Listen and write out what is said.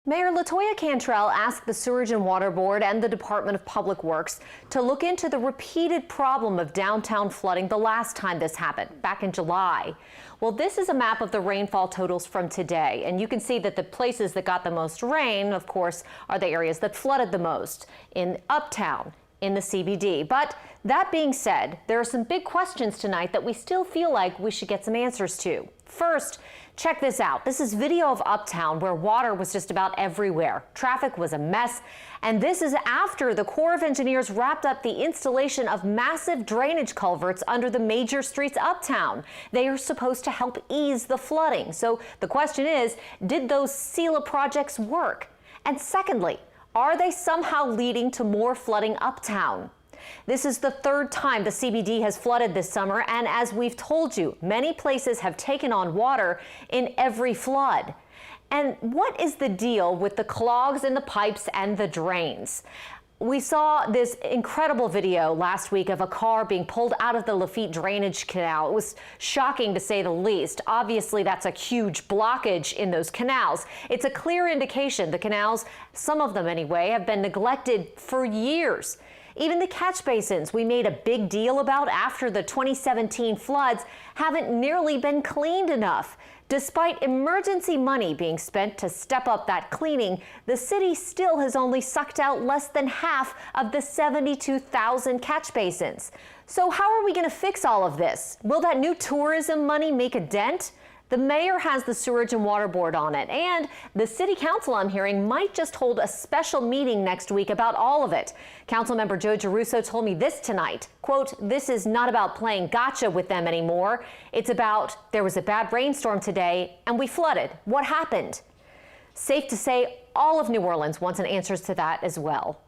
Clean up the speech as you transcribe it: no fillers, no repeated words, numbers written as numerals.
Mayor Latoya Cantrell asked the Sewerage and Water Board and the Department of Public Works to look into the repeated problem of downtown flooding the last time this happened, back in July. Well, this is a map of the rainfall totals from today, and you can see that the places that got the most rain, of course, are the areas that flooded the most in Uptown, in the CBD. But that being said, there are some big questions tonight that we still feel like we should get some answers to. First, check this out. This is video of Uptown where water was just about everywhere. Traffic was a mess. And this is after the Corps of Engineers wrapped up the installation of massive drainage culverts under the major streets uptown. They are supposed to help ease the flooding. So the question is, did those SELA projects work? And secondly, are they somehow leading to more flooding uptown? This is the third time the CBD has flooded this summer, and as we've told you, many places have taken on water in every flood. And what is the deal with the clogs in the pipes and the drains? We saw this incredible video last week of a car being pulled out of the Lafitte drainage canal. It was shocking to say the least. Obviously, that's a huge blockage in those canals. It's a clear indication the canals, some of them anyway, have been neglected for years. Even the catch basins we made a big deal about after the 2017 floods haven't nearly been cleaned enough. Despite emergency money being spent to step up that cleaning, the city still has only sucked out less than half of the 72,000 catch basins. So how are we going to fix all of this? Will that new tourism money make a dent? The mayor has the Sewerage and Water Board on it, and the city council, I'm hearing, might just hold a special meeting next week about all of it. Councilmember Joe Giarrusso told me this tonight, quote, "This is not about playing gotcha with them anymore. It's about there was a bad rainstorm today and we flooded. What happened?" Safe to say all of New Orleans wants an answer to that as well.